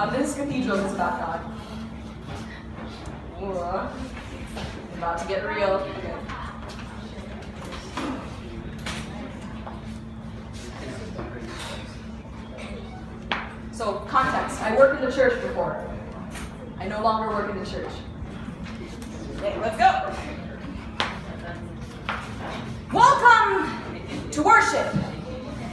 This Cathedrals is about God. About to get real. Okay. So, context. I worked in the church before. I no longer work in the church. Okay, let's go. Welcome to worship.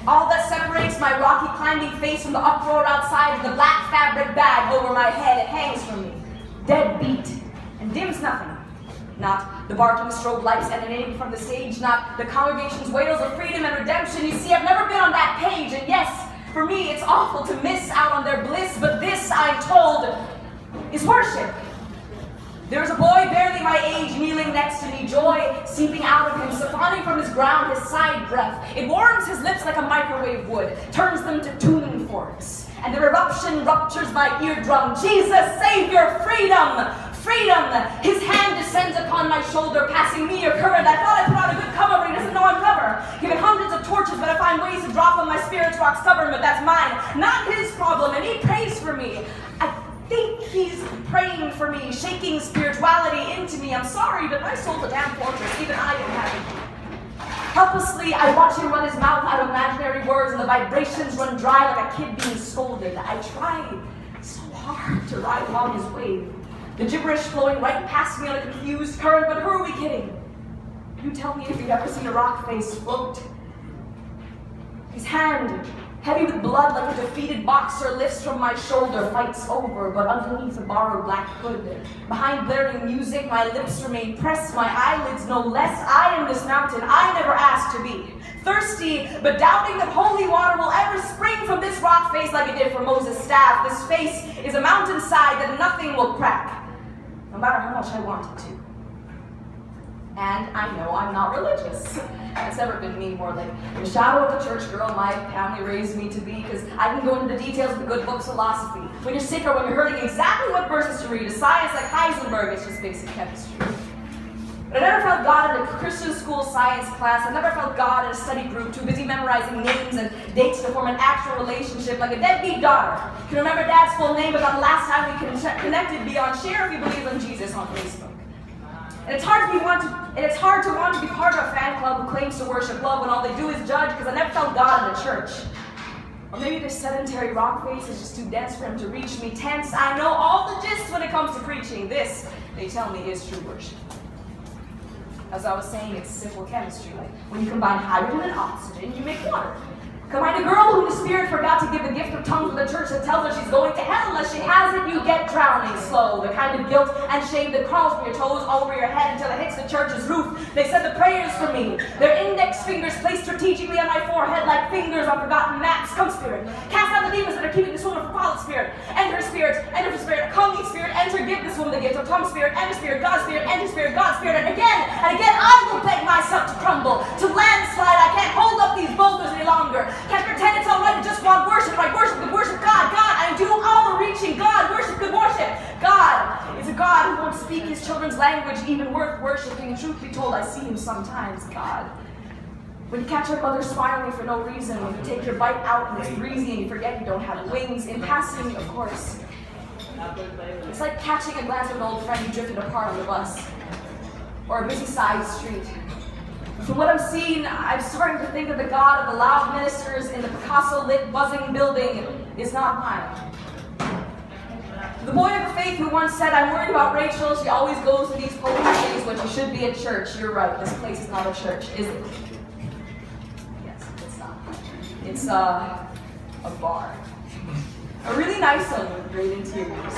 All that separates my rocky climbing face from the uproar outside is the black fabric bag over my head. It hangs from me, dead beat, and dims nothing. Not the barking strobe lights emanating from the stage, not the congregation's wails of freedom and redemption. You see, I've never been on that page, and yes, for me it's awful to miss out on their bliss, but this, I'm told, is worship. There's a boy barely my age kneeling next to me, joy seeping out of him, siphoning from his ground his side breath. It warms his lips like a microwave would, turns them to tuning forks, and the eruption ruptures my eardrum. Jesus, Savior, freedom! Freedom! His hand descends upon my shoulder, passing me a current. I thought I put on a good cover, but he doesn't know I'm clever. Given hundreds of torches, but I find ways to drop on my spirits rock stubborn, but that's mine, not his problem, and he prays for me. I think he's praying for me, shaking spirituality into me. I'm sorry, but my soul's a damn fortress. Even I am happy. Helplessly, I watch him run his mouth out of imaginary words, and the vibrations run dry like a kid being scolded. I try so hard to ride along his wave, the gibberish flowing right past me on a confused current, but who are we kidding? You tell me if you've ever seen a rock face float. His hand, heavy with blood like a defeated boxer, lifts from my shoulder, fights over, but underneath a borrowed black hood. Behind blaring music, my lips remain pressed, my eyelids no less. I am this mountain I never asked to be. Thirsty, but doubting that holy water will ever spring from this rock face like it did from Moses' staff. This face is a mountainside that nothing will crack, no matter how much I want it to. And I know I'm not religious. It's never been me, more like the shadow of the church girl my family raised me to be, because I can go into the details of the good book's philosophy. When you're sick or when you're hurting, exactly what verses to read. A science like Heisenberg, it's just basic chemistry. But I never felt God in a Christian school science class. I never felt God in a study group, too busy memorizing names and dates to form an actual relationship, like a deadbeat daughter. Can remember Dad's full name, but not the last time we connected beyond share if you believe in Jesus on Facebook. And it's hard to want to be part of a fan club who claims to worship love when all they do is judge, because I never felt God in a church. Or maybe this sedentary rock face is just too dense for him to reach me. Tense, I know all the gist when it comes to preaching. This, they tell me, is true worship. As I was saying, it's simple chemistry. Like when you combine hydrogen and oxygen, you make water. Combine a girl who the Spirit forgot to give the gift of tongues with a church that tells her she's going to hell unless she has it, you get drowning slow. The kind of guilt and shame that crawls from your toes over your head until it hits the church's roof. They said the prayers for me. Their index fingers placed strategically on my forehead like fingers on forgotten maps. Come, Spirit. Cast out the demons that are keeping this woman from fallen spirit. Enter Spirit. Enter Spirit. Come, ye Spirit. Enter, give this woman the gift of tongue Spirit. Enter Spirit. God Spirit. Enter Spirit. God Spirit. And again I will beg myself to crumble, to landslide. I can't hold up these boulders any longer. Can't pretend it's alright to just want worship. Like worship, good worship God. God, I do all the reaching. God, worship, good worship. God is a God who won't speak his children's language, even worth worshiping. Truth be told, I see him sometimes, God. When you catch your mother smiling for no reason, when you take your bite out and it's breezy and you forget you don't have wings, in passing, of course. It's like catching a glance of an old friend who drifted apart on the bus, or a busy side street. From what I'm seeing, I'm starting to think that the God of the loud ministers in the Picasso-lit buzzing building is not mine. The boy of the faith who once said, I'm worried about Rachel, she always goes to these holy days when she should be at church. You're right, this place is not a church, is it? Yes, it's not. It's a bar. A really nice one with great interiors.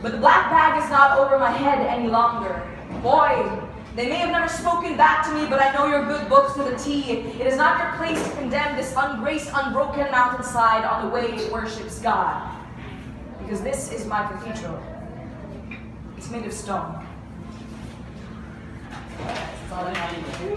But the black bag is not over my head any longer. Boy, they may have never spoken that to me, but I know your good books to the T. It is not your place to condemn this ungraced, unbroken mountainside on the way it worships God. Because this is my cathedral. It's made of stone. That's all I have to do.